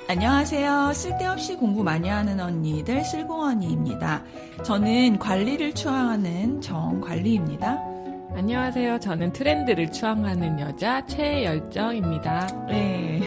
안녕하세요. 쓸데없이 공부 많이 하는 언니들 쓸공언니입니다. 저는 관리를 추앙하는 정관리입니다. 안녕하세요. 저는 트렌드를 추앙하는 여자 최열정입니다. 네.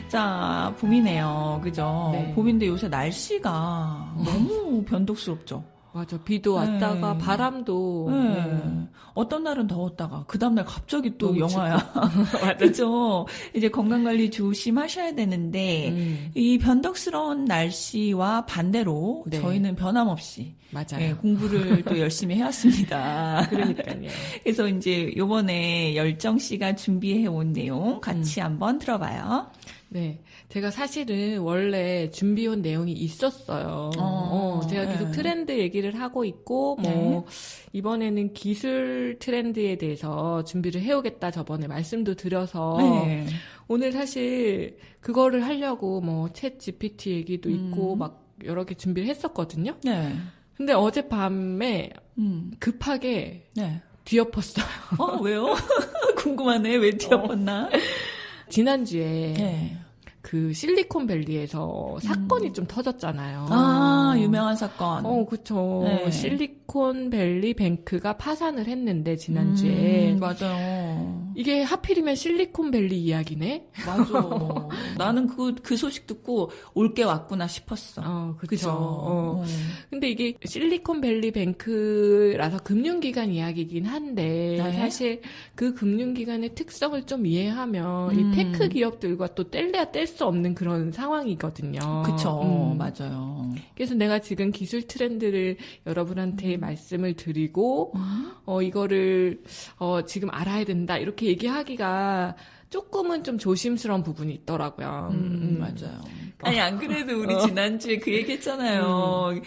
자, 봄이네요. 그죠? 네. 봄인데 요새 날씨가 너무 변덕스럽죠? 맞아. 비도 왔다가 네. 바람도. 네. 어떤 날은 더웠다가 그 다음날 갑자기 또 너무 영하야. 맞아. 그죠? 이제 건강관리 조심하셔야 되는데 이 변덕스러운 날씨와 반대로 네. 저희는 변함없이 맞아요. 공부를 또 열심히 해왔습니다. 그러니까요. 그래서 이제 요번에 열정 씨가 준비해 온 내용 같이 한번 들어봐요. 네. 제가 사실은 원래 준비해온 내용이 있었어요. 제가 계속 네. 트렌드 얘기를 하고 있고, 이번에는 기술 트렌드에 대해서 준비를 해오겠다 저번에 말씀도 드려서, 네. 오늘 사실 그거를 하려고 챗 GPT 얘기도 있고, 막 여러 개 준비를 했었거든요. 네. 근데 어젯밤에 급하게 네. 뒤엎었어요. 왜요? 궁금하네. 왜 뒤엎었나? 지난주에 네. 그 실리콘밸리에서 사건이 좀 터졌잖아요. 유명한 사건. 그쵸. 네. 실리콘밸리 뱅크가 파산을 했는데, 지난주에. 맞아요. 이게 하필이면 실리콘밸리 이야기네? 맞아. 나는 그 소식 듣고 올 게 왔구나 싶었어. 그쵸. 그죠? 근데 이게 실리콘밸리 뱅크라서 금융기관 이야기이긴 한데, 네. 사실 그 금융기관의 특성을 좀 이해하면 이 테크 기업들과 또 뗄래야 뗄 수 없는 그런 상황이거든요. 그쵸. 맞아요. 그래서 내가 지금 기술 트렌드를 여러분한테 말씀을 드리고, 이거를, 지금 알아야 된다. 이렇게 얘기하기가 조금은 좀 조심스러운 부분이 있더라고요. 맞아요. 아니, 안 그래도 우리 지난주에 그 얘기 했잖아요.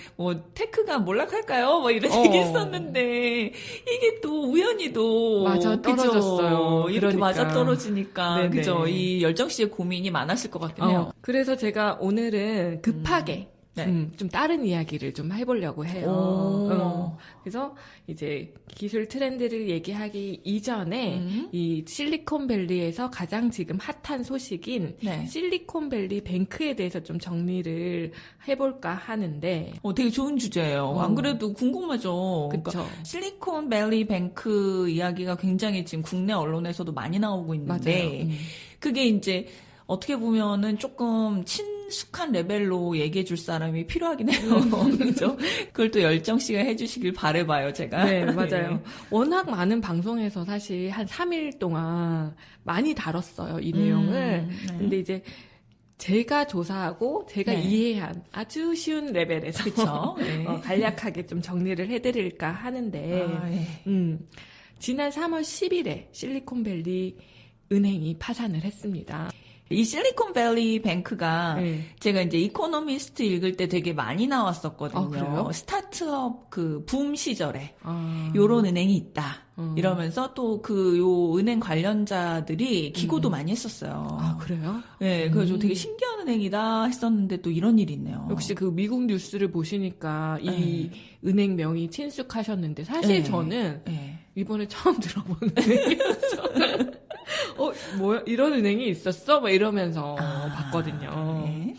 테크가 몰락할까요? 이런 얘기 했었는데, 이게 또 우연히도. 맞아, 떨어졌어요. 그죠? 이렇게 그러니까. 맞아 떨어지니까. 네네. 그죠? 이 열정 씨의 고민이 많았을 것 같긴 해요. 그래서 제가 오늘은 급하게, 네. 좀 다른 이야기를 좀 해보려고 해요. 그래서 이제 기술 트렌드를 얘기하기 이전에 이 실리콘밸리에서 가장 지금 핫한 소식인 네. 실리콘밸리 뱅크에 대해서 좀 정리를 해볼까 하는데. 되게 좋은 주제예요. 안 그래도 궁금하죠. 그쵸. 그러니까 실리콘밸리 뱅크 이야기가 굉장히 지금 국내 언론에서도 많이 나오고 있는데, 맞아요. 그게 이제 어떻게 보면은 조금 친숙한 레벨로 얘기해 줄 사람이 필요하긴 해요. 그죠? 그걸 또 열정 씨가 해주시길 바라봐요, 제가. 네, 맞아요. 워낙 많은 방송에서 사실 한 3일 동안 많이 다뤘어요, 이 내용을. 네. 근데 이제 제가 조사하고 제가 네. 이해한 아주 쉬운 레벨에서 그쵸? 네. 간략하게 좀 정리를 해드릴까 하는데, 지난 3월 10일에 실리콘밸리 은행이 파산을 했습니다. 이 실리콘밸리 뱅크가 네. 제가 이제 이코노미스트 읽을 때 되게 많이 나왔었거든요. 그래요? 스타트업 붐 시절에 아, 요런 은행이 있다. 이러면서 또 요 은행 관련자들이 기고도 많이 했었어요. 그래요? 네, 그래서 되게 신기한 은행이다 했었는데 또 이런 일이 있네요. 역시 그 미국 뉴스를 보시니까 이 은행명이 친숙하셨는데, 사실 네. 저는 네. 이번에 처음 들어보는 은행이었어요. 뭐야? 이런 은행이 있었어? 막 이러면서 봤거든요. 네.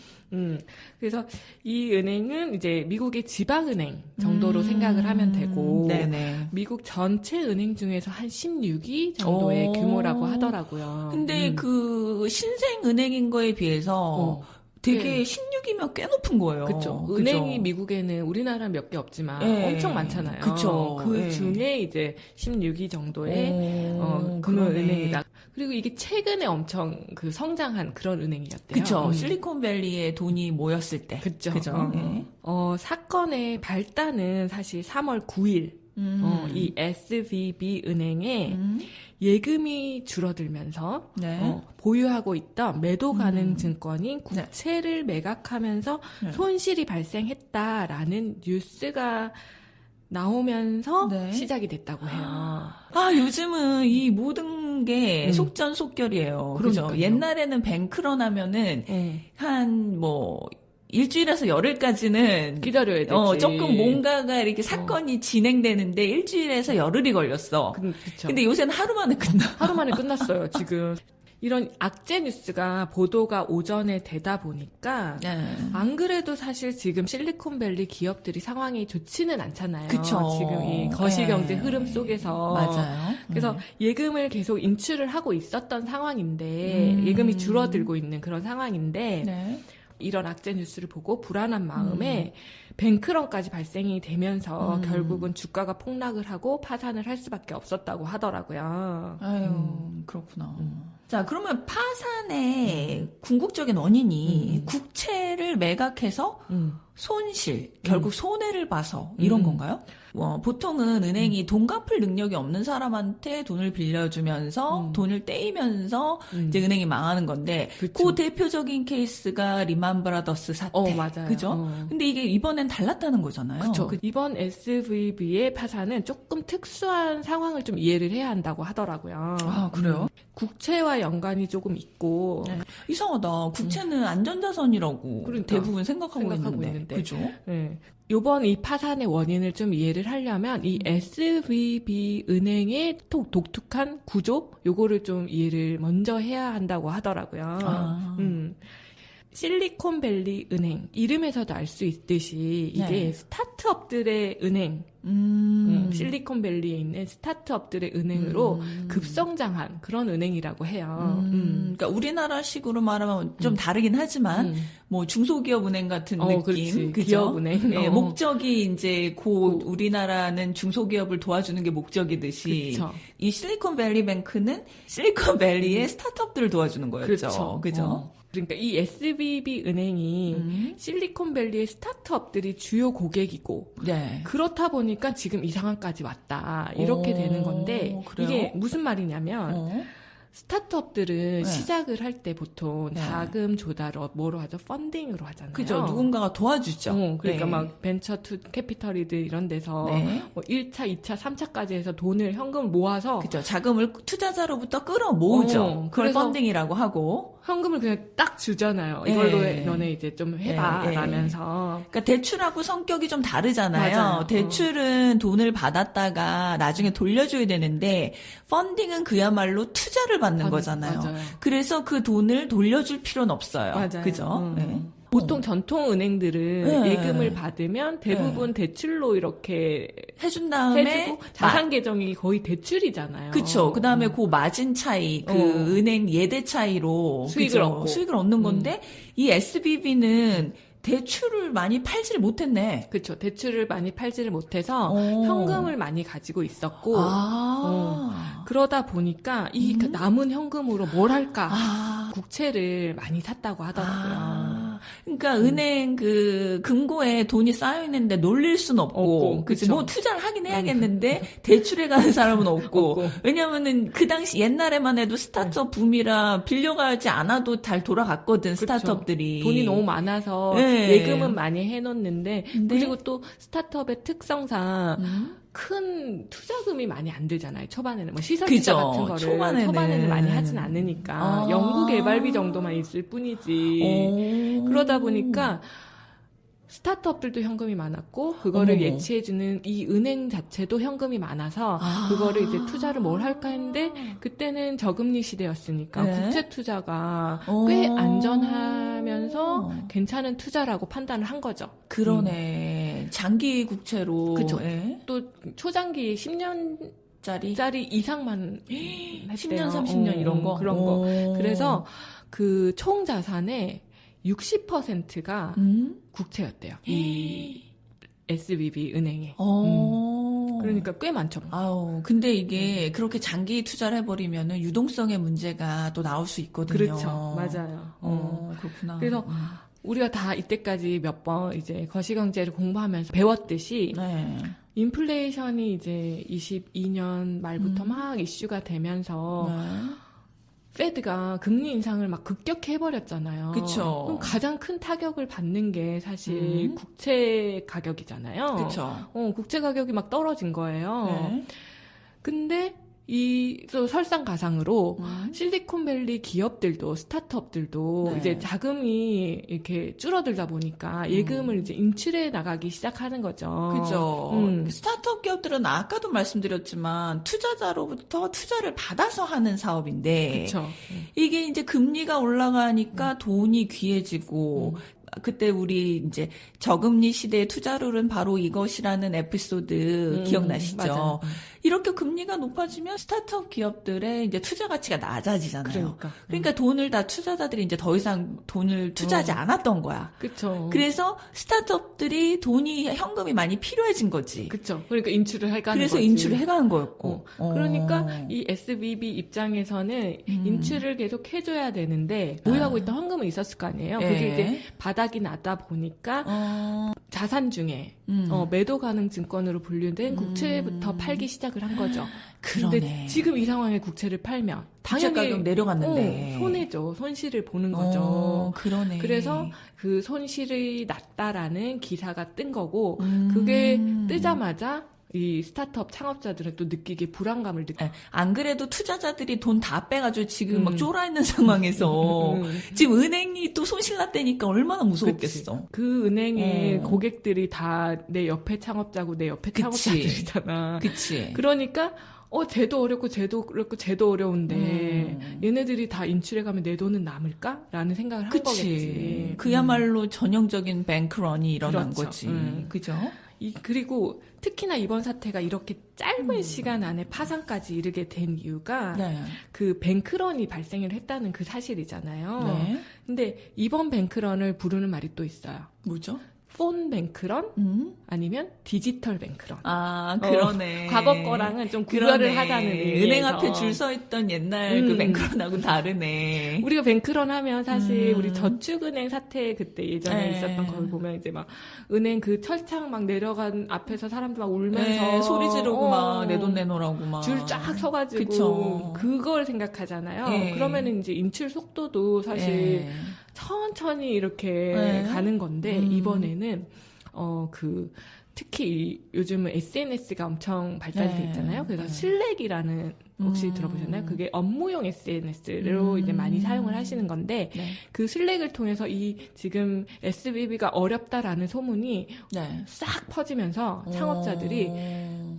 그래서 이 은행은 이제 미국의 지방은행 정도로 생각을 하면 되고, 네네. 미국 전체 은행 중에서 한 16위 정도의 규모라고 하더라고요. 근데 그 신생 은행인 거에 비해서 되게 네. 16이면 꽤 높은 거예요. 그쵸. 은행이 미국에는 우리나라 몇 개 없지만 엄청 많잖아요. 그쵸. 그 중에 이제 16위 정도의 금융은행이다. 그리고 이게 최근에 엄청 그 성장한 그런 은행이었대요. 그쵸. 실리콘밸리에 돈이 모였을 때. 그쵸. 그죠. 사건의 발단은 사실 3월 9일 이 SVB 은행에 예금이 줄어들면서 네. 보유하고 있던 매도 가능 증권인 국채를 매각하면서 손실이 발생했다라는 뉴스가 나오면서 시작이 됐다고 해요. 요즘은 이 모든 게 속전속결이에요. 그죠? 그러니까요. 옛날에는 뱅크런 하면은 한 일주일에서 열흘까지는 기다려야 되지. 조금 뭔가가 이렇게 사건이 진행되는데 일주일에서 열흘이 걸렸어. 그쵸. 근데 요새는 하루 만에 끝나. 하루 만에 끝났어요, 지금. 이런 악재 뉴스가 보도가 오전에 되다 보니까 네. 안 그래도 사실 지금 실리콘밸리 기업들이 상황이 좋지는 않잖아요. 그쵸. 지금 이 거시경제 네. 흐름 속에서. 맞아요. 그래서 예금을 계속 인출을 하고 있었던 상황인데 예금이 줄어들고 있는 그런 상황인데 네. 이런 악재 뉴스를 보고 불안한 마음에 뱅크런까지 발생이 되면서 결국은 주가가 폭락을 하고 파산을 할 수밖에 없었다고 하더라고요. 아유, 그렇구나. 자, 그러면 파산의 궁극적인 원인이 국채를 매각해서 손실, 결국 손해를 봐서 이런 건가요? 보통은 은행이 돈 갚을 능력이 없는 사람한테 돈을 빌려주면서 돈을 떼이면서 이제 은행이 망하는 건데 그쵸. 그 대표적인 케이스가 리만 브라더스 사태. 맞아요. 그죠? 근데 이게 이번엔 달랐다는 거잖아요. 그렇죠. 이번 SVB의 파산은 조금 특수한 상황을 좀 이해를 해야 한다고 하더라고요. 아, 그래요? 국채와 연관이 조금 있고 네. 이상하다. 국채는 안전자산이라고 그러니까. 대부분 생각하고 생각하고 있는데. 그죠? 네. 요번 이 파산의 원인을 좀 이해를 하려면 이 SVB 은행의 독특한 구조 요거를 좀 이해를 먼저 해야 한다고 하더라고요. 아. 실리콘밸리 은행 이름에서도 알 수 있듯이 이게 네. 스타트업들의 은행 실리콘밸리에 있는 스타트업들의 은행으로 급성장한 그런 은행이라고 해요. 그러니까 우리나라식으로 말하면 좀 다르긴 하지만 뭐 중소기업 은행 같은 느낌, 그렇지. 그죠? 기업은행. 예, 목적이 이제 곧 우리나라는 중소기업을 도와주는 게 목적이듯이 그쵸. 이 실리콘밸리 뱅크는 실리콘밸리의 스타트업들을 도와주는 거였죠. 그죠? 그러니까 이 SVB 은행이 실리콘밸리의 스타트업들이 주요 고객이고 네. 그렇다 보니까 지금 이 상황까지 왔다 이렇게 되는 건데 그래요? 이게 무슨 말이냐면 스타트업들은 네. 시작을 할 때 보통 네. 자금 조달을 뭐로 하죠? 펀딩으로 하잖아요. 그죠? 누군가가 도와주죠. 그러니까 네. 막 벤처 투 캐피털이들 이런 데서 네. 뭐 1차, 2차, 3차까지 해서 돈을 현금을 모아서 그죠? 자금을 투자자로부터 끌어모으죠. 그걸 그래서 펀딩이라고 하고. 현금을 그냥 딱 주잖아요. 예. 이걸로 너네 이제 좀 해봐 예, 예. 라면서. 그러니까 대출하고 성격이 좀 다르잖아요. 맞아요. 대출은 돈을 받았다가 나중에 돌려줘야 되는데 펀딩은 그야말로 투자를 받는 거잖아요. 맞아요. 그래서 그 돈을 돌려줄 필요는 없어요. 맞아요. 그죠? 네. 보통 전통 은행들은 네. 예금을 받으면 대부분 대출로 이렇게 해준 다음에 해주고 자산 계정이 거의 대출이잖아요. 그쵸. 그 다음에 그 마진 차이, 그 은행 예대 차이로 수익을 얻고. 수익을 얻는 건데 이 SBB는 대출을 많이 팔지를 못했네. 그렇죠. 대출을 많이 팔지를 못해서 현금을 많이 가지고 있었고 그러다 보니까 이 남은 현금으로 뭘 할까 국채를 많이 샀다고 하더라고요. 그러니까 은행 그 금고에 돈이 쌓여 있는데 놀릴 수는 없고, 그치? 그쵸. 뭐 투자를 하긴 해야겠는데 대출해 가는 사람은 없고. 왜냐면은 그 당시 옛날에만 해도 스타트업 붐이라 빌려가지 않아도 잘 돌아갔거든 스타트업들이. 돈이 너무 많아서 네. 예금은 많이 해놓는데 그리고 또 스타트업의 특성상 큰 투자금이 많이 안 들잖아요. 초반에는 뭐 시설 투자 그죠. 같은 거를 초반에는 많이 하진 않으니까 연구 개발비 정도만 있을 뿐이지. 그러다 보니까 스타트업들도 현금이 많았고 그거를 어머머. 예치해주는 이 은행 자체도 현금이 많아서 그거를 이제 투자를 뭘 할까 했는데 그때는 저금리 시대였으니까 네. 국채 투자가 꽤 안전하면서 괜찮은 투자라고 판단을 한 거죠. 그러네. 장기 국채로. 그쵸. 예. 또 초장기 10년짜리 이상만 10년, 30년 이런 거? 그런 거. 그래서 그 총 자산의 60%가 국채였대요. 이 SVB 은행에. 그러니까 꽤 많죠. 아우, 근데 이게 그렇게 장기 투자를 해버리면은 유동성의 문제가 또 나올 수 있거든요. 그렇죠. 맞아요. 그렇구나. 그래서 우리가 다 이때까지 몇 번 이제 거시경제를 공부하면서 배웠듯이 네. 인플레이션이 이제 22년 말부터 막 이슈가 되면서 페드가 금리 인상을 막 급격히 해버렸잖아요. 그쵸. 그럼 가장 큰 타격을 받는 게 사실 국채 가격이잖아요. 그쵸. 국채 가격이 막 떨어진 거예요. 네. 근데 또 설상가상으로 실리콘밸리 기업들도 스타트업들도 네. 이제 자금이 이렇게 줄어들다 보니까 예금을 이제 인출해 나가기 시작하는 거죠. 그죠. 스타트업 기업들은 아까도 말씀드렸지만 투자자로부터 투자를 받아서 하는 사업인데 그렇죠. 이게 이제 금리가 올라가니까 돈이 귀해지고 그때 우리 이제 저금리 시대의 투자룰은 바로 이것이라는 에피소드 기억나시죠? 맞아요. 이렇게 금리가 높아지면 스타트업 기업들의 이제 투자 가치가 낮아지잖아요. 그러니까 돈을 다 투자자들이 이제 더 이상 돈을 투자하지 않았던 거야. 그렇죠. 그래서 스타트업들이 현금이 많이 필요해진 거지. 그렇죠. 그러니까 인출을 해가는 그래서 거지. 인출을 해가는 거였고. 그러니까 이 SVB 입장에서는 인출을 계속 해줘야 되는데 보유하고 있던 현금은 있었을 거 아니에요. 그게 이제 바닥이 나다 보니까 자산 중에 매도 가능 증권으로 분류된 국채부터 팔기 시작을 한 거죠. 그러네. 근데 지금 이 상황에 국채를 팔면 국채 당연히 가격 내려갔는데 손해죠. 손실을 보는 거죠. 그러네. 그래서 그 손실이 났다라는 기사가 뜬 거고 그게 뜨자마자 이 스타트업 창업자들은 또 느끼게 불안감을 느끼. 안 그래도 투자자들이 돈 다 빼가지고 지금 막 쫄아 있는 상황에서 지금 은행이 또 손실 났다니까 얼마나 무서웠겠어. 그치. 그 은행의 고객들이 다 내 옆에 창업자고 내 옆에 창업자들이잖아. 그치. 그러니까 쟤도 어렵고 쟤도 어려운데 얘네들이 다 인출해가면 내 돈은 남을까? 라는 생각을 한 거겠지. 그야말로 전형적인 뱅크런이 일어난 그렇죠. 거지. 그죠? 그리고 특히나 이번 사태가 이렇게 짧은 시간 안에 파산까지 이르게 된 이유가 그 뱅크런이 발생을 했다는 그 사실이잖아요. 네. 근데 이번 뱅크런을 부르는 말이 또 있어요. 뭐죠? 폰 뱅크런? 아니면 디지털 뱅크런. 그러네. 과거 거랑은 좀 구별을 하자는 의미에서. 은행 앞에 줄 서 있던 옛날 그 뱅크런하고는 다르네. 우리가 뱅크런 하면 사실 우리 저축은행 사태 그때 예전에 있었던 걸 보면 이제 막 은행 그 철창 막 내려간 앞에서 사람들 막 울면서 소리 지르고 막 내 돈 내놓으라고 막. 줄 쫙 서가지고 그쵸. 그걸 생각하잖아요. 그러면은 이제 인출 속도도 사실 천천히 이렇게 가는 건데 이번에는 특히 요즘은 SNS가 엄청 발달돼 있잖아요. 그래서 슬랙이라는 혹시 들어보셨나요? 그게 업무용 SNS로 이제 많이 사용을 하시는 건데 그 슬랙을 통해서 지금 SVB가 어렵다라는 소문이 싹 퍼지면서 창업자들이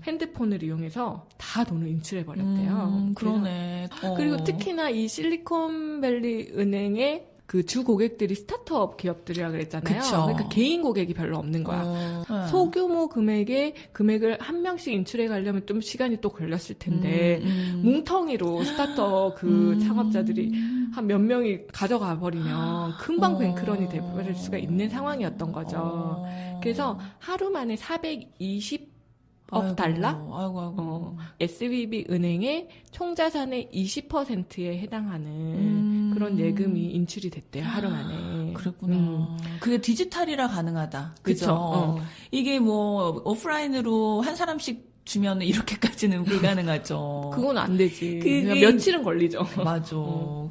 핸드폰을 이용해서 다 돈을 인출해 버렸대요. 그러네. 그리고 특히나 이 실리콘밸리 은행의 그 주 고객들이 스타트업 기업들이라 그랬잖아요. 그쵸. 그러니까 개인 고객이 별로 없는 거야. 소규모 금액을 한 명씩 인출해 가려면 좀 시간이 또 걸렸을 텐데 뭉텅이로 스타트업 그 창업자들이 한 몇 명이 가져가 버리면 금방 뱅크런이 돼버릴 수가 있는 상황이었던 거죠. 그래서 하루 만에 420억 달러? SVB 은행의 총 자산의 20%에 해당하는 그런 예금이 인출이 됐대요, 하루 만에. 그랬구나. 그게 디지털이라 가능하다. 그죠? 그쵸. 이게 뭐, 오프라인으로 한 사람씩 주면 이렇게까지는 불가능하죠. 그건 안 되지. 그냥 며칠은 걸리죠. 맞아.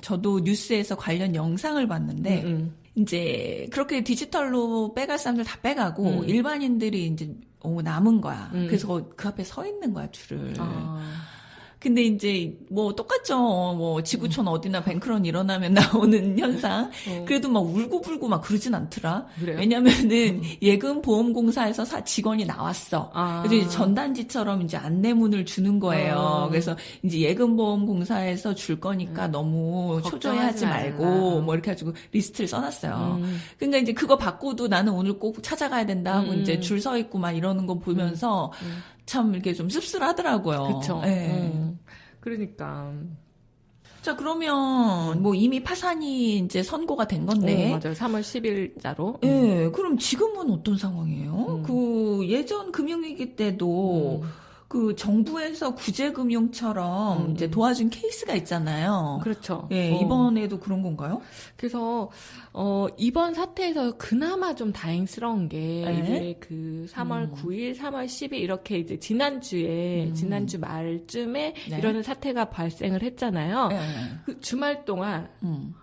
저도 뉴스에서 관련 영상을 봤는데, 이제 그렇게 디지털로 빼갈 사람들 다 빼가고, 일반인들이 이제 남은 거야. 그래서 그 앞에 서 있는 거야, 줄을. 근데 이제 뭐 똑같죠. 뭐 지구촌 어디나 뱅크런 일어나면 나오는 현상. 그래도 막 울고불고 막 그러진 않더라. 그래요? 왜냐면은 예금보험공사에서 직원이 나왔어. 그래서 이제 전단지처럼 이제 안내문을 주는 거예요. 그래서 이제 예금보험공사에서 줄 거니까 너무 초조해하지 말고 뭐 이렇게 해가지고 리스트를 써놨어요. 그러니까 이제 그거 받고도 나는 오늘 꼭 찾아가야 된다 하고 이제 줄 서 있고 막 이러는 거 보면서 참 이렇게 좀 씁쓸하더라고요. 그쵸. 그러니까. 자, 그러면 뭐 이미 파산이 이제 선고가 된 건데. 맞아요. 3월 10일자로. 그럼 지금은 어떤 상황이에요? 그 예전 금융위기 때도 그 정부에서 구제금융처럼 이제 도와준 케이스가 있잖아요. 그렇죠. 이번에도 그런 건가요? 그래서 이번 사태에서 그나마 좀 다행스러운 게 이제 그 3월 9일, 3월 10일 이렇게 이제 지난주 말쯤에 이런 사태가 발생을 했잖아요. 그 주말 동안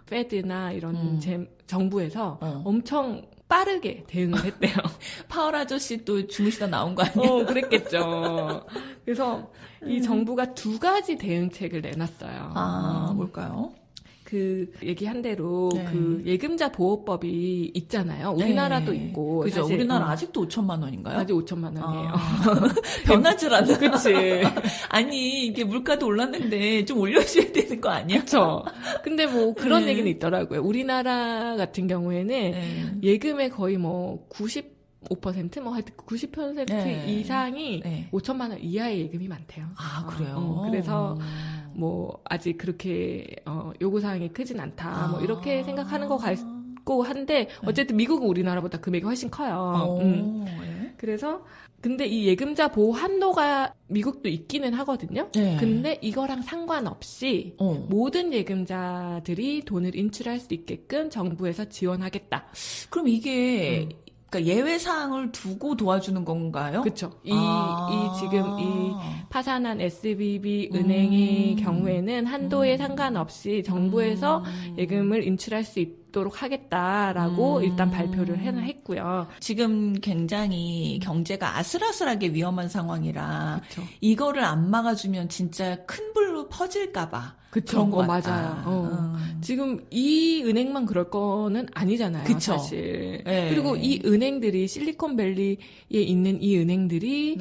페드나 이런 정부에서 엄청 빠르게 대응을 했대요. 파월 아저씨 또 주무시다 나온 거 아니에요? 그랬겠죠. 그래서 이 정부가 두 가지 대응책을 내놨어요. 뭘까요? 그 얘기한 대로 네. 그 예금자 보호법이 있잖아요. 우리나라도 네. 있고. 그죠. 사실, 우리나라 아직도 5천만 원인가요? 아직 5천만 원이에요. 변하질 않아. 그치. 아니, 이게 물가도 올랐는데 좀 올려줘야 되는 거 아니야? 그쵸. 근데 뭐 그런 네. 얘기는 있더라고요. 우리나라 같은 경우에는 네. 예금의 거의 뭐 95%? 뭐 하여튼 90% 네. 이상이 네. 5천만 원 이하의 예금이 많대요. 그래요? 그래서 뭐 아직 그렇게 요구사항이 크진 않다. 뭐 이렇게 생각하는 것 같고 한데 어쨌든 미국은 우리나라보다 금액이 훨씬 커요. 네. 그래서 근데 이 예금자 보호 한도가 미국도 있기는 하거든요. 네. 근데 이거랑 상관없이 모든 예금자들이 돈을 인출할 수 있게끔 정부에서 지원하겠다. 그럼 이게 그러니까 예외 사항을 두고 도와주는 건가요? 그렇죠. 이 지금 이 파산한 SVB 은행의 경우에는 한도에 상관없이 정부에서 예금을 인출할 수 있도록 하겠다라고 일단 발표를 했고요. 지금 굉장히 경제가 아슬아슬하게 위험한 상황이라 그쵸. 이거를 안 막아주면 진짜 큰 불로 퍼질까봐 그런 거 같다. 맞아요. 지금 이 은행만 그럴 거는 아니잖아요. 그쵸. 사실. 네. 그리고 이 은행들이 실리콘밸리에 있는 이 은행들이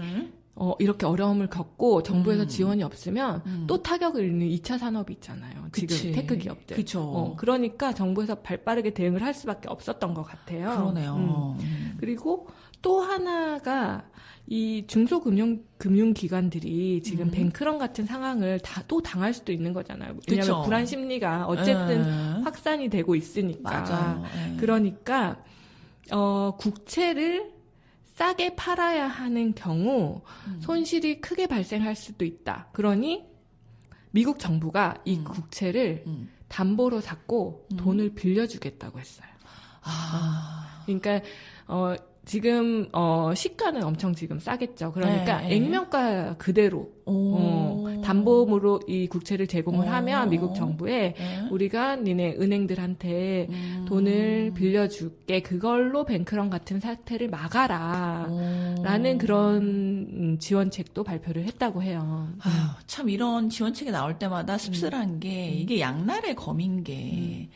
이렇게 어려움을 겪고 정부에서 지원이 없으면 또 타격을 입는 2차 산업이 있잖아요. 지금 그치. 테크 기업들. 그쵸. 그러니까 정부에서 발빠르게 대응을 할 수밖에 없었던 것 같아요. 그러네요. 그리고 또 하나가 이 중소금융기관들이 지금 뱅크런 같은 상황을 또 당할 수도 있는 거잖아요. 왜냐하면 그쵸. 불안 심리가 어쨌든 확산이 되고 있으니까. 맞아요. 그러니까 국채를 싸게 팔아야 하는 경우 손실이 크게 발생할 수도 있다. 그러니 미국 정부가 이 국채를 담보로 샀고 돈을 빌려주겠다고 했어요. 그러니까 지금 시가는 엄청 지금 싸겠죠. 그러니까 네. 액면가 그대로 담보물로 이 국채를 제공을 하면 미국 정부에 우리가 니네 은행들한테 돈을 빌려줄게. 그걸로 뱅크런 같은 사태를 막아라. 라는 그런 지원책도 발표를 했다고 해요. 참 이런 지원책이 나올 때마다 씁쓸한 게 이게 양날의 검인 게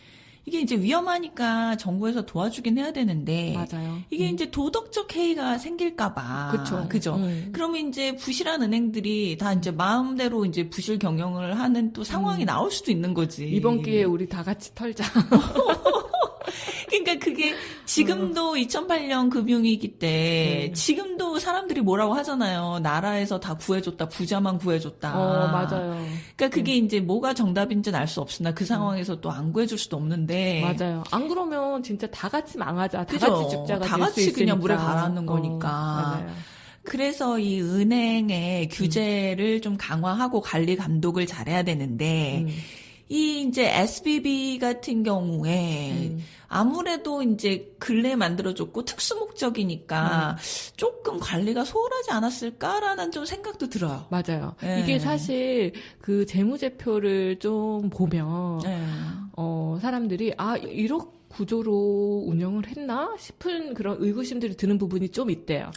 이게 이제 위험하니까 정부에서 도와주긴 해야 되는데 맞아요. 이게 이제 도덕적 해이가 생길까봐 그죠? 그러면 이제 부실한 은행들이 다 이제 마음대로 이제 부실 경영을 하는 또 상황이 나올 수도 있는 거지. 이번 기회에 우리 다 같이 털자. 그러니까 그게 지금도 2008년 금융위기 때 지금도 사람들이 뭐라고 하잖아요. 나라에서 다 구해줬다. 부자만 구해줬다. 맞아요. 그러니까 그게 이제 뭐가 정답인지는 알 수 없으나 그 상황에서 또 안 구해줄 수도 없는데. 맞아요. 안 그러면 진짜 다 같이 망하자. 다 그죠? 같이 죽자가 다 될 수 같이 있으니까. 그냥 물에 가라앉는 거니까. 맞아요. 그래서 이 은행의 규제를 좀 강화하고 관리 감독을 잘해야 되는데 이 이제 SVB 같은 경우에 아무래도 이제 근래 만들어졌고 특수 목적이니까 조금 관리가 소홀하지 않았을까라는 좀 생각도 들어요. 맞아요. 네. 이게 사실 그 재무제표를 좀 보면 사람들이 이렇게 구조로 운영을 했나 싶은 그런 의구심들이 드는 부분이 좀 있대요.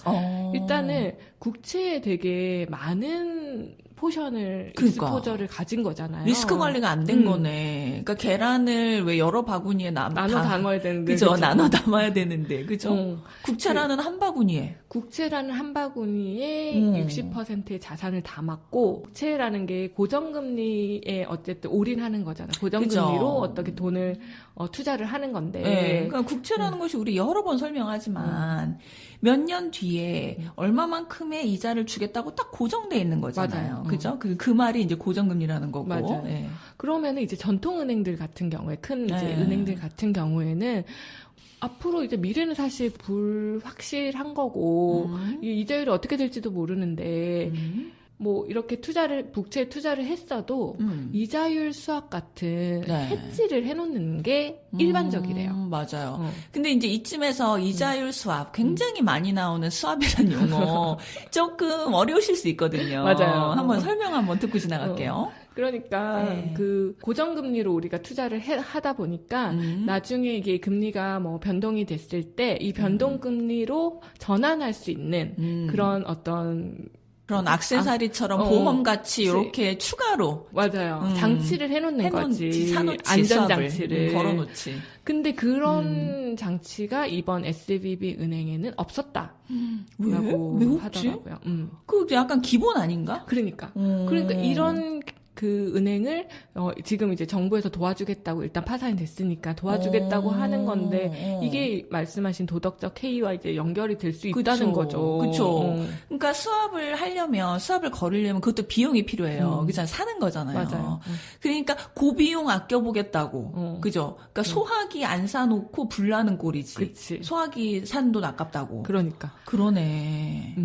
일단은 국채에 되게 많은 포션을 익스포저를 가진 거잖아요. 리스크 관리가 안 된 거네. 그러니까 계란을 왜 여러 바구니에 나눠 담아야 되는데. 그죠? 나눠 담아야 되는데. 그죠? 국채라는 한 바구니에. 국채라는 한 바구니에 60%의 자산을 담았고 국채라는 게 고정금리에 어쨌든 올인하는 거잖아요. 고정금리로 그죠? 어떻게 돈을 투자를 하는 건데. 네. 그러니까 국채라는 것이 우리 여러 번 설명하지만 몇 년 뒤에 얼마만큼의 이자를 주겠다고 딱 고정돼 있는 거잖아요. 맞아요. 그죠? 그 말이 이제 고정금리라는 거고. 맞아요. 네. 그러면은 이제 전통은행들 같은 경우에 큰 이제 네. 은행들 같은 경우에는 앞으로 이제 미래는 사실 불확실한 거고 이 이자율이 어떻게 될지도 모르는데 뭐 이렇게 국채에 투자를 했어도 이자율 수합 같은 네. 해지를 해놓는 게 일반적이래요. 맞아요. 근데 이제 이쯤에서 이자율 수합, 굉장히 많이 나오는 수합이라는 용어 조금 어려우실 수 있거든요. 맞아요. 한번 설명 한번 듣고 지나갈게요. 그러니까 네. 그 고정금리로 우리가 투자를 하다 보니까 나중에 이게 금리가 뭐 변동이 됐을 때 이 변동금리로 전환할 수 있는 그런 어떤 그런 액세서리처럼 보험같이 이렇게 추가로 맞아요. 장치를 해놓는 거지. 사놓지, 안전장치를. 걸어놓지. 근데 그런 장치가 이번 SVB 은행에는 없었다라고 왜 없지? 하더라고요. 그 약간 기본 아닌가? 그러니까 이런 그 은행을 지금 이제 정부에서 도와주겠다고 일단 파산이 됐으니까 도와주겠다고 하는 건데 이게 말씀하신 도덕적 해이와 이제 연결이 될 수 있다는 거죠. 그렇죠. 그러니까 수합을 걸으려면 그것도 비용이 필요해요. 그잖아 사는 거잖아요. 맞아요. 그러니까 고비용 아껴보겠다고. 그죠? 그러니까 소화기 안 사놓고 불나는 꼴이지. 그치. 소화기 산 돈 아깝다고. 그러니까. 그러네.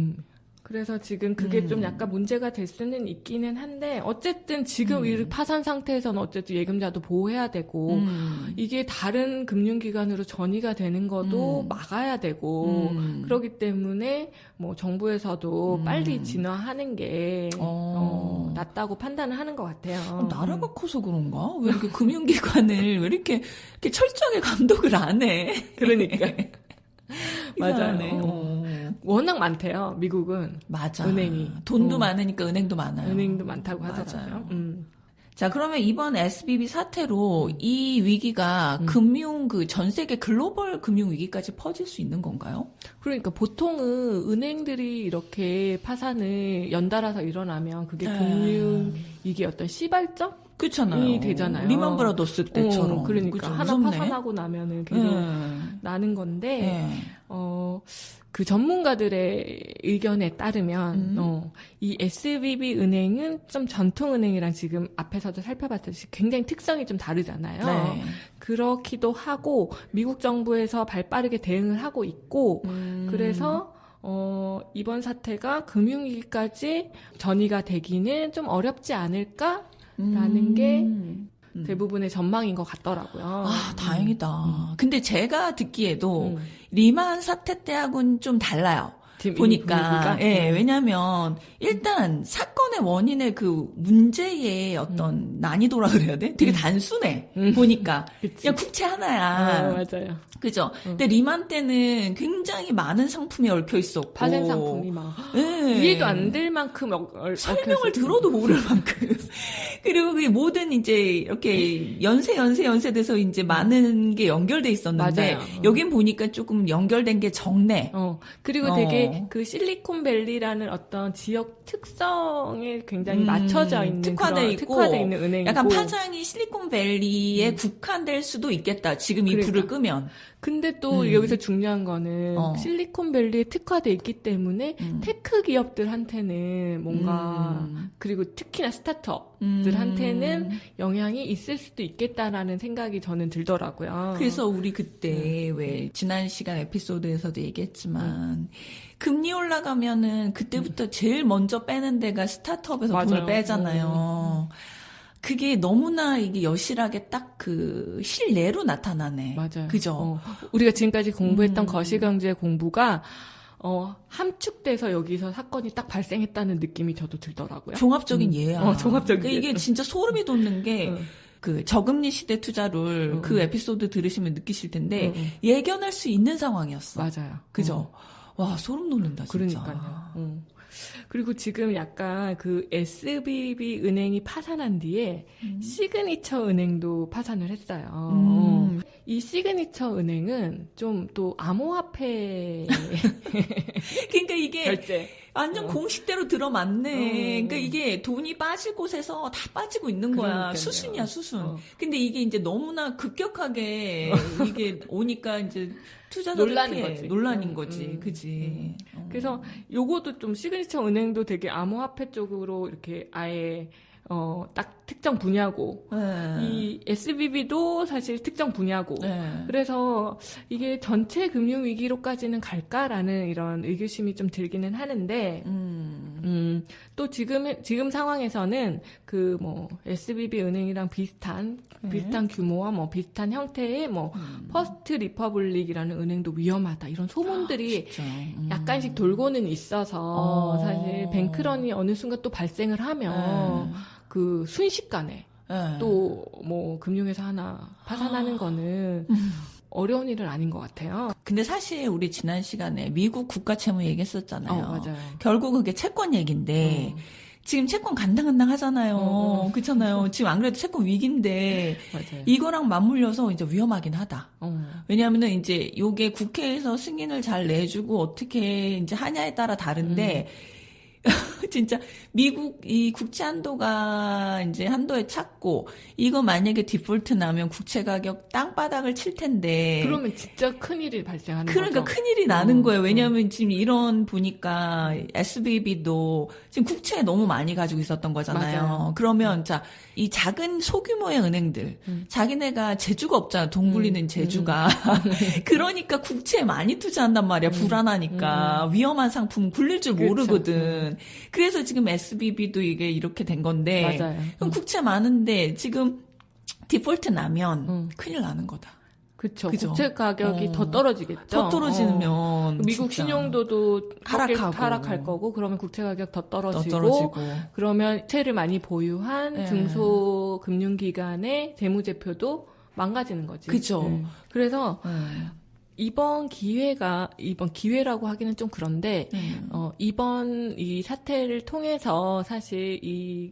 그래서 지금 그게 좀 약간 문제가 될 수는 있기는 한데 어쨌든 지금 이 파산 상태에서는 어쨌든 예금자도 보호해야 되고 이게 다른 금융기관으로 전이가 되는 것도 막아야 되고 그렇기 때문에 뭐 정부에서도 빨리 진화하는 게 낫다고 판단을 하는 것 같아요. 나라가 커서 그런가? 왜 이렇게 금융기관을 왜 이렇게 철저하게 감독을 안 해? 그러니까. 맞아요. 워낙 많대요, 미국은. 맞아. 은행이. 돈도 많으니까 은행도 많아요. 은행도 많다고 하더라고요. 자, 그러면 이번 SVB 사태로 이 위기가 금융, 전 세계 글로벌 금융 위기까지 퍼질 수 있는 건가요? 그러니까 보통은 은행들이 이렇게 파산을 연달아서 일어나면 그게 금융 위기의 어떤 시발점? 그렇잖아요. 되잖아요. 리먼 브라더스 때처럼. 그러니까 그쵸? 하나 무섭네. 파산하고 나면은 계속 나는 건데 그 전문가들의 의견에 따르면 이 SVB 은행은 좀 전통 은행이랑 지금 앞에서도 살펴봤듯이 굉장히 특성이 좀 다르잖아요. 네. 그렇기도 하고 미국 정부에서 발빠르게 대응을 하고 있고 그래서 이번 사태가 금융위기까지 전이가 되기는 좀 어렵지 않을까라는 게 대부분의 전망인 것 같더라고요. 아, 다행이다. 근데 제가 듣기에도 리만 사태 때하고는 좀 달라요. 보니까. 예, 왜냐면, 일단, 사건의 원인의 그 문제의 어떤 난이도라 그래야 돼? 되게 단순해. 보니까. 그냥 국채 하나야. 맞아요. 그죠? 근데 리만 때는 굉장히 많은 상품이 얽혀 있었고. 파생 상품이 막. 예. 이해도 안 될 만큼 설명을 들어도 모를 만큼. 그리고 그 모든 이제 이렇게 연세 돼서 이제 많은 게 연결돼 있었는데, 맞아요. 여긴 보니까 조금 연결된 게 적네. 그리고 되게 그 실리콘밸리라는 어떤 지역 특성에 굉장히 맞춰져 있는 특화돼 있는 은행이고 약간 파장이 실리콘밸리에 국한될 수도 있겠다. 지금 이 불을 끄면. 근데 또 여기서 중요한 거는 실리콘밸리에 특화돼 있기 때문에 테크 기업들한테는 뭔가 그리고 특히나 스타트업들한테는 영향이 있을 수도 있겠다라는 생각이 저는 들더라고요. 그래서 우리 그때 왜 지난 시간 에피소드에서도 얘기했지만 금리 올라가면은 그때부터 제일 먼저 빼는 데가 스타트업에서 맞아요. 돈을 빼잖아요. 그게 너무나 이게 여실하게 딱 그 실내로 나타나네. 맞아요. 그죠? 우리가 지금까지 공부했던 거시경제 공부가 함축돼서 여기서 사건이 딱 발생했다는 느낌이 저도 들더라고요. 종합적인 예야. 종합적인 그러니까 이게 진짜 소름이 돋는 게 그 저금리 시대 투자를 그 에피소드 들으시면 느끼실 텐데 예견할 수 있는 상황이었어. 맞아요. 그죠? 와, 소름 돋는다, 진짜. 그러니까요. 그리고 지금 약간 그 SVB 은행이 파산한 뒤에 시그니처 은행도 파산을 했어요. 이 시그니처 은행은 좀 또 암호화폐 그러니까 이게 결제 완전 공식대로 들어맞네. 그러니까 이게 돈이 빠질 곳에서 다 빠지고 있는 거야. 그러니까요. 수순이야, 수순. 근데 이게 이제 너무나 급격하게 이게 오니까 이제 투자자들 논란인 거지. 그지. 그래서 요것도 좀 시그니처 은행도 되게 암호화폐 쪽으로 이렇게 아예 딱 특정 분야고 이 SVB도 사실 특정 분야고 그래서 이게 전체 금융 위기로까지는 갈까라는 이런 의구심이 좀 들기는 하는데 또 지금 상황에서는 SBB 은행이랑 비슷한 규모와 비슷한 형태의 퍼스트 리퍼블릭이라는 은행도 위험하다. 이런 소문들이 약간씩 돌고는 있어서 사실 뱅크런이 어느 순간 또 발생을 하면 그 순식간에 또 금융회사 하나 파산하는 거는 어려운 일은 아닌 것 같아요. 근데 사실 우리 지난 시간에 미국 국가 채무 얘기했었잖아요. 맞아요. 결국 그게 채권 얘기인데 지금 채권 간당간당 하잖아요. 그렇잖아요. 지금 안 그래도 채권 위기인데 맞아요. 이거랑 맞물려서 이제 위험하긴 하다. 왜냐하면은 이제 요게 국회에서 승인을 잘 내주고 어떻게 이제 하냐에 따라 다른데 진짜 미국 이 국채 한도가 이제 한도에 찼고 이거 만약에 디폴트 나면 국채 가격 땅바닥을 칠 텐데 그러면 진짜 큰일이 발생하는 그러니까 거죠. 큰일이 나는 거예요. 왜냐하면 지금 이런 보니까 SBB도 지금 국채 너무 많이 가지고 있었던 거잖아요. 맞아요. 그러면 자, 이 작은 소규모의 은행들 자기네가 재주가 없잖아. 돈 굴리는 재주가. 그러니까 국채에 많이 투자한단 말이야. 불안하니까. 위험한 상품 굴릴 줄 그렇죠. 모르거든. 그래서 지금 SBB도 이게 이렇게 된 건데 맞아요. 그럼 국채 많은데 지금 디폴트 나면 큰일 나는 거다. 그쵸. 그죠? 국채 가격이 더 떨어지겠죠. 더 떨어지면 미국 진짜 신용도도 하락할 거고 그러면 국채 가격 더 떨어지고, 떨어지고. 그러면 채를 많이 보유한 네. 중소금융기관의 재무제표도 망가지는 거지. 그죠. 그래서 이번 기회라고 하기는 좀 그런데 이번 이 사태를 통해서 사실 이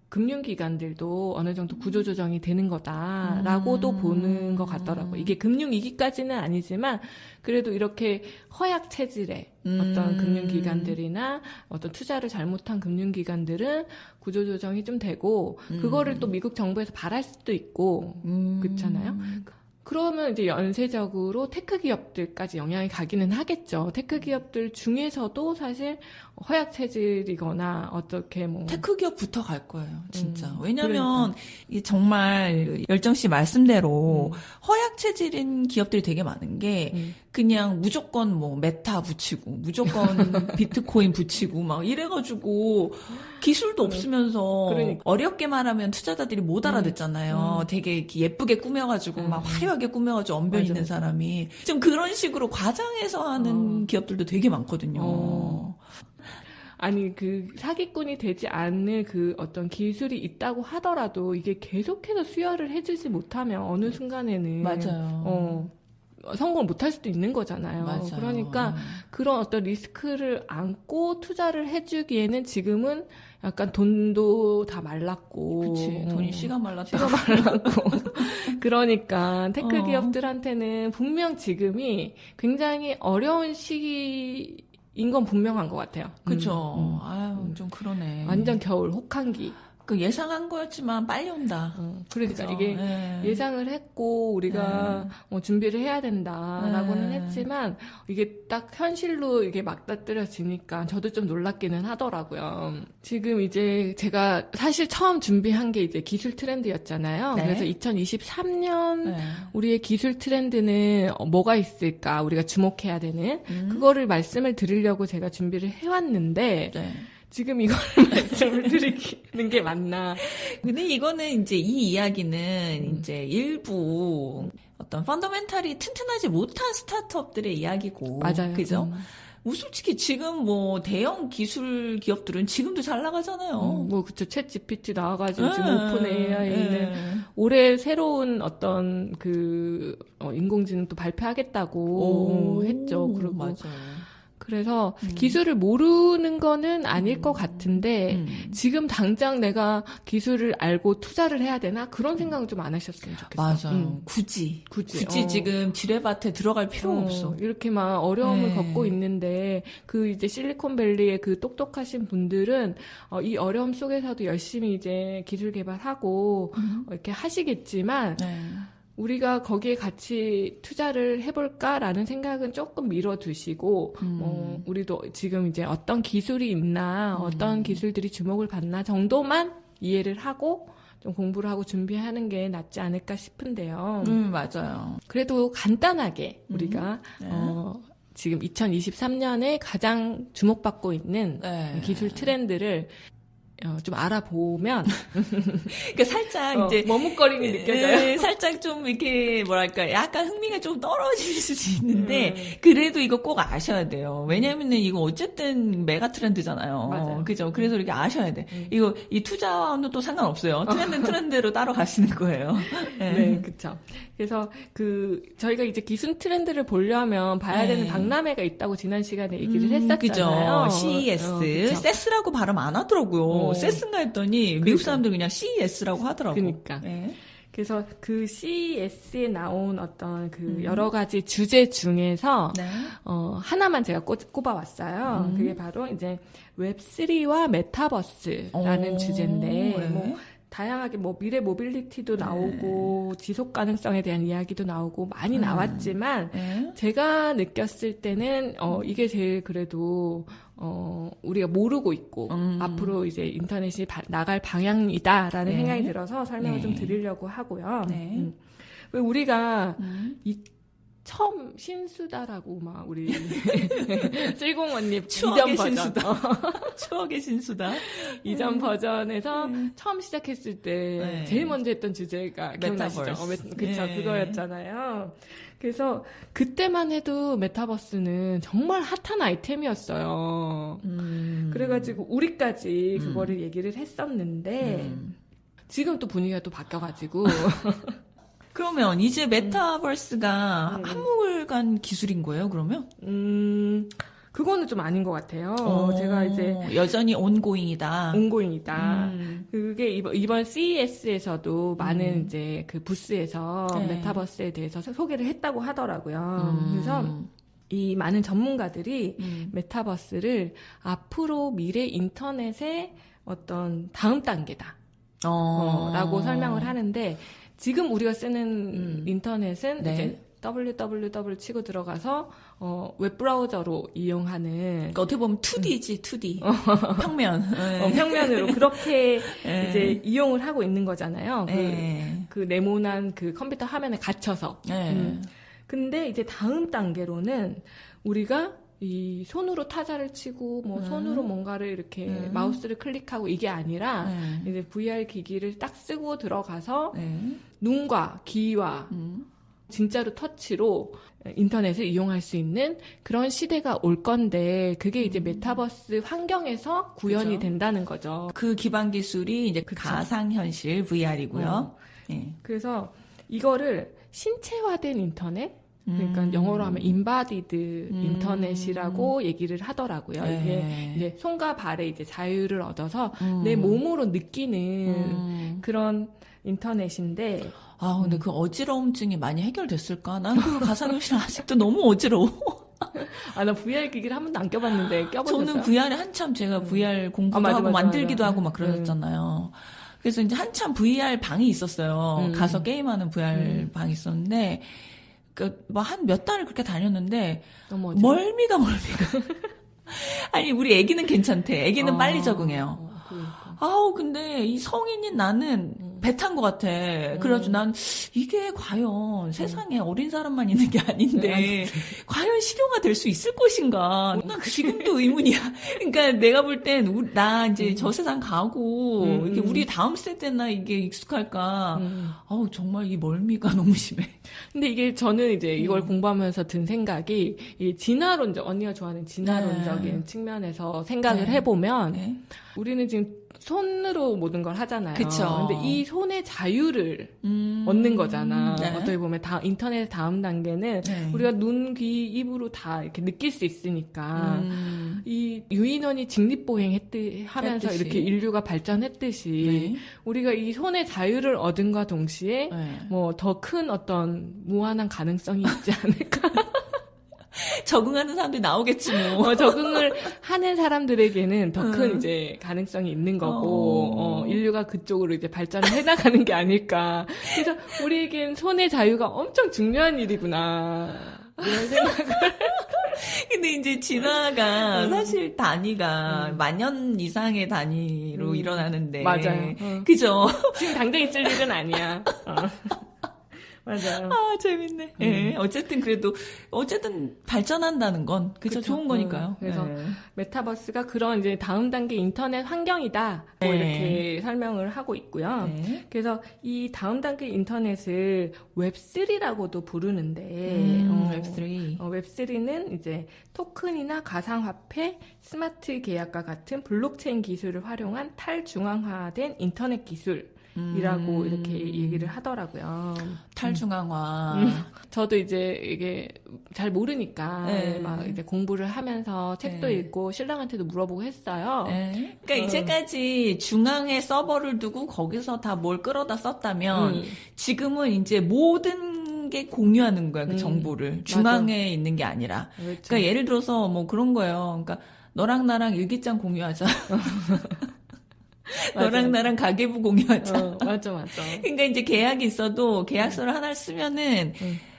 금융기관들도 어느 정도 구조조정이 되는 거다라고도 보는 것 같더라고요. 이게 금융위기까지는 아니지만 그래도 이렇게 허약 체질의 어떤 금융기관들이나 어떤 투자를 잘못한 금융기관들은 구조조정이 좀 되고 그거를 또 미국 정부에서 바랄 수도 있고 그렇잖아요. 그러면 이제 연쇄적으로 테크 기업들까지 영향이 가기는 하겠죠. 테크 기업들 중에서도 사실 허약 체질이거나 어떻게 테크 기업부터 갈 거예요, 진짜. 왜냐면 이게 정말 열정 씨 말씀대로 허약 체질인 기업들이 되게 많은 게 그냥 무조건 메타 붙이고 무조건 비트코인 붙이고 막 이래가지고 기술도 없으면서 그러니까. 어렵게 말하면 투자자들이 못 알아듣잖아요. 되게 이렇게 예쁘게 꾸며가지고 막 화려하게 꾸며가지고 언변 있는 사람이 좀 그런 식으로 과장해서 하는 기업들도 되게 많거든요. 아니, 그 사기꾼이 되지 않을 그 어떤 기술이 있다고 하더라도 이게 계속해서 수혈을 해주지 못하면 어느 순간에는 맞아요. 성공을 못할 수도 있는 거잖아요. 맞아요. 그러니까 그런 어떤 리스크를 안고 투자를 해주기에는 지금은 약간 돈도 다 말랐고. 그치. 돈이 씨가 말랐다. 씨가 말랐고. 그러니까 테크 기업들한테는 분명 지금이 굉장히 어려운 시기인 건 분명한 것 같아요. 그쵸. 아유, 좀 그러네. 완전 겨울, 혹한기. 그 예상한 거였지만 빨리 온다. 그러니까 그죠? 이게 예. 예상을 했고 우리가 준비를 해야 된다라고는 예. 했지만 이게 딱 현실로 이게 맞닥뜨려지니까 저도 좀 놀랍기는 하더라고요. 지금 이제 제가 사실 처음 준비한 게 이제 기술 트렌드였잖아요. 네. 그래서 2023년 네. 우리의 기술 트렌드는 뭐가 있을까 우리가 주목해야 되는 그거를 말씀을 드리려고 제가 준비를 해왔는데 네. 지금 이걸 말씀을 드리는 게 맞나? 근데 이거는 이제 이 이야기는 이제 일부 어떤 펀더멘탈이 튼튼하지 못한 스타트업들의 이야기고. 맞아요. 그죠? 솔직히 지금 대형 기술 기업들은 지금도 잘 나가잖아요. 그쵸. 챗 GPT 나와가지고 네. 지금 오픈 AI는 올해 새로운 어떤 인공지능 또 발표하겠다고 했죠. 그리고 맞아요. 그래서 기술을 모르는 거는 아닐 것 같은데 지금 당장 내가 기술을 알고 투자를 해야 되나 그런 생각은 좀 안 하셨으면 좋겠어요. 맞아요. 굳이 지금 지뢰밭에 들어갈 필요가 없어. 이렇게 막 어려움을 네. 겪고 있는데 그 이제 실리콘밸리의 그 똑똑하신 분들은 이 어려움 속에서도 열심히 이제 기술 개발하고 이렇게 하시겠지만 네. 우리가 거기에 같이 투자를 해볼까라는 생각은 조금 미뤄두시고, 우리도 지금 이제 어떤 기술이 있나, 어떤 기술들이 주목을 받나 정도만 이해를 하고, 좀 공부를 하고 준비하는 게 낫지 않을까 싶은데요. 맞아요. 그래도 간단하게 우리가, 네. 지금 2023년에 가장 주목받고 있는 네. 기술 트렌드를 좀 알아보면 그러니까 살짝 이제 머뭇거림이 느껴져요. 네, 살짝 좀 이렇게 뭐랄까 약간 흥미가 좀 떨어질 수 있는데 그래도 이거 꼭 아셔야 돼요. 왜냐면은 이거 어쨌든 메가 트렌드잖아요. 맞아요. 그죠? 그래서 이렇게 아셔야 돼. 이거 이 투자와는 또 상관없어요. 트렌드는 트렌드로 따로 가시는 거예요. 네, 그렇죠. 그래서 저희가 이제 기술 트렌드를 보려면 봐야 네. 되는 박람회가 있다고 지난 시간에 얘기를 했었잖아요. 그죠. CES. 그쵸. 세스라고 발음 안 하더라고요. 세스인가 했더니 미국 그러니까. 사람들 그냥 CES라고 하더라고요. 그러니까. 네. 그래서 그 CES에 나온 어떤 그 여러 가지 주제 중에서 네. 하나만 제가 꼽아왔어요. 그게 바로 이제 웹3와 메타버스라는 주제인데 네. 뭐 다양하게 뭐 미래 모빌리티도 나오고 지속 가능성에 대한 이야기도 나오고 많이 나왔지만 네. 제가 느꼈을 때는 이게 제일 그래도 우리가 모르고 있고 앞으로 이제 인터넷이 나갈 방향이다라는 네. 생각이 들어서 설명을 네. 좀 드리려고 하고요. 네. 왜 우리가 처음 신수다라고 막 우리 쓸공원님 추억의 이전 버전 신수다. 추억의 신수다. 이전 버전에서 처음 시작했을 때 네. 제일 먼저 했던 주제가 기억나시죠? 메타버스. 그쵸, 네. 그거였잖아요. 그래서 그때만 해도 메타버스는 정말 핫한 아이템이었어요. 그래가지고 우리까지 그거를 얘기를 했었는데 지금 또 분위기가 또 바뀌어가지고 그러면 이제 메타버스가 한물간 기술인 거예요, 그러면? 그거는 좀 아닌 것 같아요. 제가 이제 여전히 온고잉이다. 온고잉이다. 그게 이번 CES에서도 많은 이제 그 부스에서 네. 메타버스에 대해서 소개를 했다고 하더라고요. 그래서 이 많은 전문가들이 메타버스를 앞으로 미래 인터넷의 어떤 다음 단계다. 라고 설명을 하는데 지금 우리가 쓰는 인터넷은 네. 이제 www 치고 들어가서 웹브라우저로 이용하는 그러니까 어떻게 보면 2D지, 2D. 평면. 네. 평면으로 그렇게 네. 이제 이용을 하고 있는 거잖아요. 네. 그 네모난 그 컴퓨터 화면에 갇혀서. 네. 근데 이제 다음 단계로는 우리가 이 손으로 타자를 치고 뭐 손으로 뭔가를 이렇게 마우스를 클릭하고 이게 아니라 이제 VR 기기를 딱 쓰고 들어가서 눈과 귀와 진짜로 터치로 인터넷을 이용할 수 있는 그런 시대가 올 건데 그게 이제 메타버스 환경에서 구현이 그죠. 된다는 거죠. 그 기반 기술이 이제 그쵸. 가상현실 VR이고요. 네. 그래서 이거를 신체화된 인터넷 그러니까 영어로 하면 인바디드 인터넷이라고 얘기를 하더라고요. 네. 이게 이제 손과 발에 이제 자유를 얻어서 내 몸으로 느끼는 그런 인터넷인데 아, 근데 그 어지러움증이 많이 해결됐을까? 난 그 가상현실 아직도 너무 어지러워. 나 VR 기기를 한 번도 안 껴봤는데 껴보셨어요? 저는 VR에 한참 제가 VR 공부도 맞아, 하고 맞아, 만들기도 맞아. 하고 막 그러셨잖아요. 그래서 이제 한참 VR 방이 있었어요. 가서 게임하는 VR 방이 있었는데, 뭐 한 몇 달을 그렇게 다녔는데, 너무 어지러워. 멀미가. 아니, 우리 애기는 괜찮대. 애기는 빨리 적응해요. 그러니까. 아우, 근데 이 성인인 나는 배 탄 것 같아. 그래가지고 난 이게 과연 세상에 어린 사람만 있는 게 아닌데, 과연 실용화 될 수 있을 것인가. 난 지금도 의문이야. 그러니까 내가 볼 땐, 나 이제 저 세상 가고, 이렇게 우리 다음 세대나 이게 익숙할까. 아우, 정말 이 멀미가 너무 심해. 근데 이게 저는 이제 이걸 공부하면서 든 생각이 이 진화론적 언니가 좋아하는 진화론적인 측면에서 생각을 해보면 네. 우리는 지금 손으로 모든 걸 하잖아요. 그쵸. 근데 이 손의 자유를 얻는 거잖아. 네. 어떻게 보면 인터넷 다음 단계는 네. 우리가 눈, 귀, 입으로 다 이렇게 느낄 수 있으니까 이 유인원이 직립보행 하면서 했듯이. 이렇게 인류가 발전했듯이 네. 우리가 이 손의 자유를 얻은과 동시에 네. 뭐 더 큰 어떤 무한한 가능성이 있지 않을까? 적응하는 사람들이 나오겠지 뭐. 적응을 하는 사람들에게는 더 큰 이제 가능성이 있는 거고, 인류가 그쪽으로 이제 발전을 해나가는 게 아닐까. 그래서 우리에겐 손의 자유가 엄청 중요한 일이구나. 이런 생각을. 근데 이제 진화가 사실 단위가 만년 이상의 단위로 일어나는데. 맞아요. 그죠? 지금 당장 있을 일은 아니야. 맞아요. 아, 재밌네. 예. 어쨌든 그래도, 어쨌든 발전한다는 건, 그죠? 좋은 거니까요. 그래서 메타버스가 그런 이제 다음 단계 인터넷 환경이다. 뭐 이렇게 설명을 하고 있고요. 그래서 이 다음 단계 인터넷을 웹3라고도 부르는데, 웹3. 웹3는 이제 토큰이나 가상화폐, 스마트 계약과 같은 블록체인 기술을 활용한 탈중앙화된 인터넷 기술. 이라고 이렇게 얘기를 하더라고요. 탈중앙화. 저도 이제 이게 잘 모르니까 막 이제 공부를 하면서 책도 읽고 신랑한테도 물어보고 했어요. 그러니까 이제까지 중앙에 서버를 두고 거기서 다 뭘 끌어다 썼다면 지금은 이제 모든 게 공유하는 거야, 그 정보를. 중앙에 있는 게 아니라. 그렇죠. 그러니까 예를 들어서 뭐 그런 거예요. 그러니까 너랑 나랑 일기장 공유하자. 너랑 나랑 가계부 공유하자. 맞아. 그러니까 이제 계약이 있어도 계약서를 하나를 쓰면은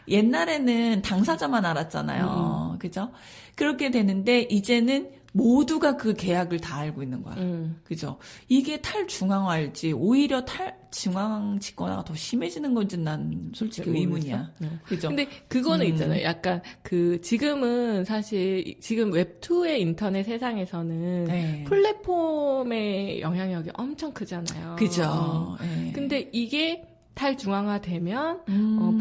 옛날에는 당사자만 알았잖아요. 그죠? 그렇게 되는데 이제는 모두가 그 계약을 다 알고 있는 거야. 그죠? 이게 탈중앙화일지 오히려 탈중앙 집권화가 더 심해지는 건지 난 솔직히 의문이야. 그죠? 근데 그거는 있잖아요. 약간 지금은 사실 지금 웹2의 인터넷 세상에서는 플랫폼의 영향력이 엄청 크잖아요. 그죠? 근데 이게 탈중앙화되면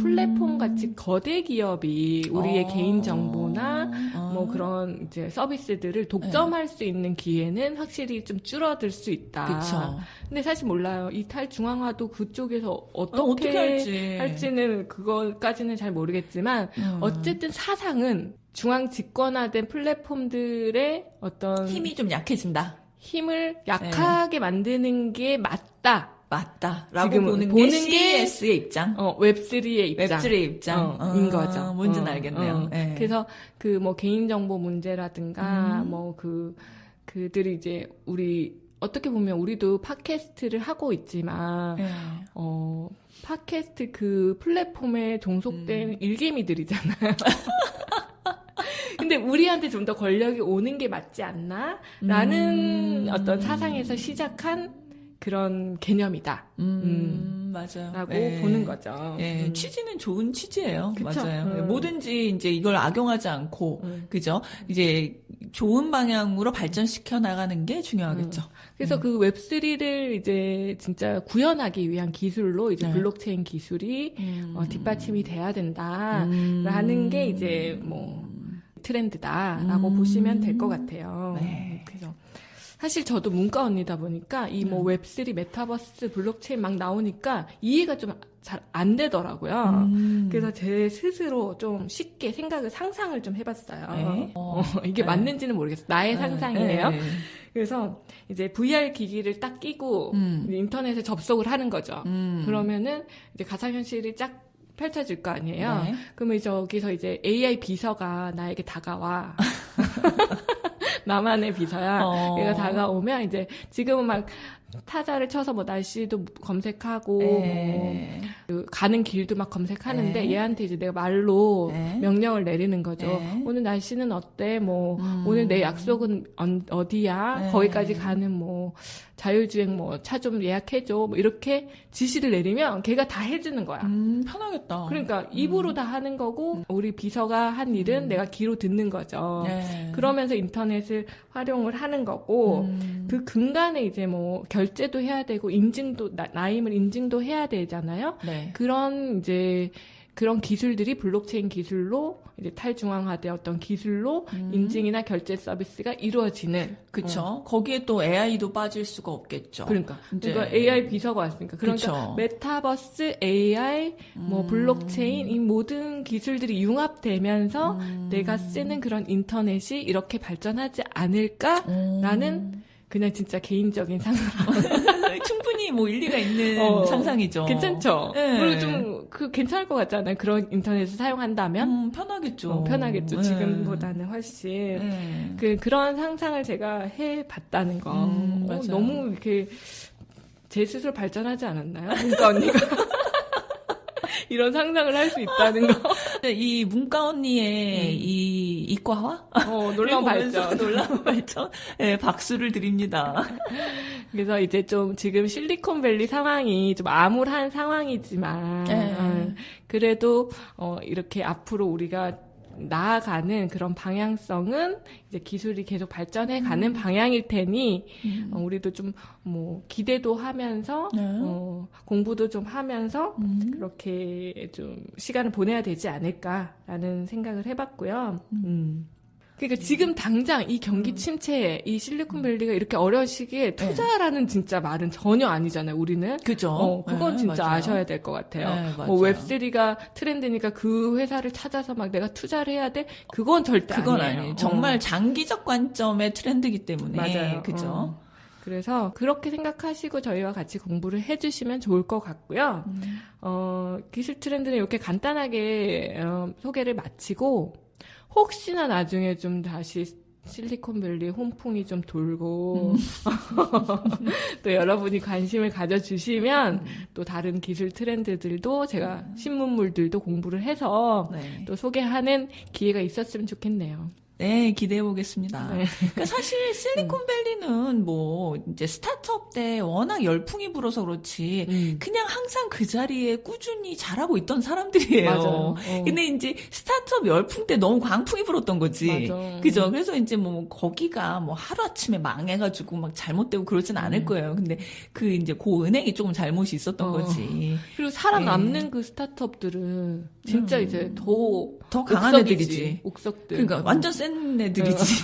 플랫폼 같이 거대 기업이 우리의 개인 정보나 뭐 그런 이제 서비스들을 독점할 수 있는 기회는 확실히 좀 줄어들 수 있다. 그쵸. 근데 사실 몰라요. 이 탈중앙화도 그쪽에서 어떻게 할지는 그거까지는 잘 모르겠지만 어쨌든 사상은 중앙 집권화된 플랫폼들의 어떤 힘이 좀 약해진다. 힘을 약하게 만드는 게 맞다라고 지금 보는 게 CES의 입장? 웹3의 입장. 웹3의 입장인 거죠. 뭔지는 알겠네요. 그래서 그 뭐 개인정보 문제라든가 그들이 이제 어떻게 보면 우리도 팟캐스트를 하고 있지만, 팟캐스트 그 플랫폼에 종속된 일개미들이잖아요. 근데 우리한테 좀 더 권력이 오는 게 맞지 않나? 라는 어떤 사상에서 시작한 그런 개념이다. 맞아요. 라고 보는 거죠. 취지는 좋은 취지예요. 그쵸? 맞아요. 뭐든지 이제 이걸 악용하지 않고, 그죠? 이제 좋은 방향으로 발전시켜 나가는 게 중요하겠죠. 그래서 그 웹3를 이제 진짜 구현하기 위한 기술로 이제 블록체인 기술이 뒷받침이 돼야 된다라는 게 이제 뭐 트렌드다라고 보시면 될 것 같아요. 그래서 사실 저도 문과 언니다 보니까 이 뭐 웹3, 메타버스, 블록체인 막 나오니까 이해가 좀 잘 안 되더라고요. 그래서 제 스스로 좀 쉽게 상상을 좀 해봤어요. 이게 맞는지는 모르겠어요. 나의 상상이에요. 그래서 이제 VR 기기를 딱 끼고 인터넷에 접속을 하는 거죠. 그러면은 이제 가상현실이 쫙 펼쳐질 거 아니에요. 그러면 저기서 이제 AI 비서가 나에게 다가와. 나만의 비서야. 얘가 다가오면 이제 지금은 막 타자를 쳐서 뭐 날씨도 검색하고 뭐 가는 길도 막 검색하는데 얘한테 이제 내가 말로 명령을 내리는 거죠. 오늘 날씨는 어때? 뭐 오늘 내 약속은 어디야? 거기까지 가는 뭐 자율주행 뭐 차 좀 예약해줘. 뭐 이렇게 지시를 내리면 걔가 다 해주는 거야. 편하겠다. 그러니까 입으로 다 하는 거고 우리 비서가 한 일은 내가 귀로 듣는 거죠. 그러면서 인터넷을 활용을 하는 거고 그 근간에 이제 뭐 결제도 해야 되고 인증도 나임을 인증도 해야 되잖아요. 그런 이제 그런 기술들이 블록체인 기술로 이제 탈중앙화된 어떤 기술로 인증이나 결제 서비스가 이루어지는. 그쵸. 거기에 또 AI도 빠질 수가 없겠죠. 그러니까 AI 비서가 왔으니까. 그러니까 그쵸. 메타버스, AI, 뭐 블록체인 이 모든 기술들이 융합되면서 내가 쓰는 그런 인터넷이 이렇게 발전하지 않을까라는 그냥 진짜 개인적인 상상. 충분히 뭐 일리가 있는 상상이죠. 괜찮죠? 그리고 좀 괜찮을 것 같잖아요. 그런 인터넷을 사용한다면. 편하겠죠. 편하겠죠. 지금보다는 훨씬. 그런 상상을 제가 해봤다는 거. 너무 이렇게 제 스스로 발전하지 않았나요? 문과 언니가. 이런 상상을 할 수 있다는 거. 이 문과 언니의 이 이과화? 놀라운 발전. 놀라운 발전? 박수를 드립니다. 그래서 이제 좀 지금 실리콘밸리 상황이 좀 암울한 상황이지만 그래도 이렇게 앞으로 우리가 나아가는 그런 방향성은 이제 기술이 계속 발전해 가는 방향일 테니 우리도 좀 뭐 기대도 하면서 공부도 좀 하면서 그렇게 좀 시간을 보내야 되지 않을까라는 생각을 해봤고요. 그러니까 지금 당장 이 경기 침체에 이 실리콘밸리가 이렇게 어려운 시기에 투자라는 진짜 말은 전혀 아니잖아요, 우리는. 그죠. 그건 진짜 맞아요. 아셔야 될 것 같아요. 네, 맞아요. 뭐 웹3가 트렌드니까 그 회사를 찾아서 막 내가 투자를 해야 돼? 그건 절대 그건 아니에요. 아니에요. 정말 장기적 관점의 트렌드이기 때문에. 맞아요. 그죠. 그래서 그렇게 생각하시고 저희와 같이 공부를 해주시면 좋을 것 같고요. 기술 트렌드는 이렇게 간단하게 소개를 마치고 혹시나 나중에 좀 다시 실리콘밸리 홍풍이 좀 돌고 또 여러분이 관심을 가져주시면 또 다른 기술 트렌드들도 제가 신문물들도 공부를 해서 네. 또 소개하는 기회가 있었으면 좋겠네요. 네, 기대해 보겠습니다. 네. 그러니까 사실 실리콘밸리는 뭐 이제 스타트업 때 워낙 열풍이 불어서 그렇지 그냥 항상 그 자리에 꾸준히 잘하고 있던 사람들이에요. 맞아요. 근데 이제 스타트업 열풍 때 너무 광풍이 불었던 거지. 맞아. 그죠? 그래서 이제 뭐 거기가 뭐 하루아침에 망해가지고 막 잘못되고 그러진 않을 거예요. 근데 그 이제 고 은행이 조금 잘못이 있었던 거지. 그리고 살아남는 네. 그 스타트업들은 진짜 이제 더 강한 옥석이지. 애들이지. 옥석들. 그러니까 완전 센 애들이지.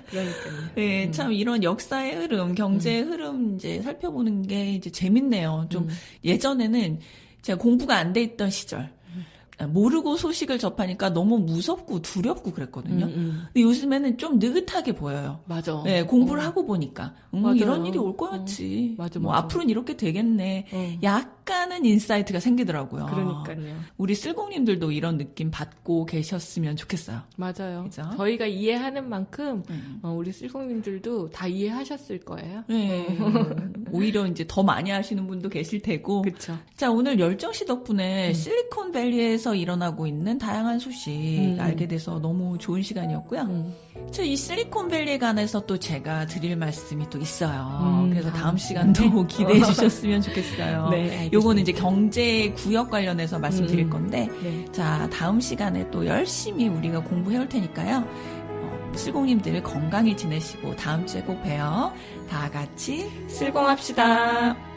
그러니까요. 네, 참 이런 역사의 흐름, 경제의 흐름 이제 살펴보는 게 이제 재밌네요. 좀 예전에는 제가 공부가 안 돼 있던 시절. 모르고 소식을 접하니까 너무 무섭고 두렵고 그랬거든요. 근데 요즘에는 좀 느긋하게 보여요. 맞아. 네, 공부를 하고 보니까 맞아요. 이런 일이 올 거였지. 맞아, 뭐 맞아. 앞으로는 이렇게 되겠네. 약간은 인사이트가 생기더라고요. 그러니까요. 우리 쓸공님들도 이런 느낌 받고 계셨으면 좋겠어요. 맞아요. 그죠? 저희가 이해하는 만큼 우리 쓸공님들도 다 이해하셨을 거예요. 네. 오히려 이제 더 많이 하시는 분도 계실 테고. 그렇죠. 자, 오늘 열정 씨 덕분에 실리콘밸리에서 일어나고 있는 다양한 소식 알게 돼서 너무 좋은 시간이었고요. 자, 이 실리콘밸리에 관해서 또 제가 드릴 말씀이 또 있어요. 그래서 다음 시간도 기대해 주셨으면 좋겠어요. 네, 알겠습니다. 요거는 이제 경제 구역 관련해서 말씀드릴 건데, 네. 자, 다음 시간에 또 열심히 우리가 공부해 올 테니까요. 실공님들 건강히 지내시고 다음 주에 꼭 봬요. 다 같이 실공합시다.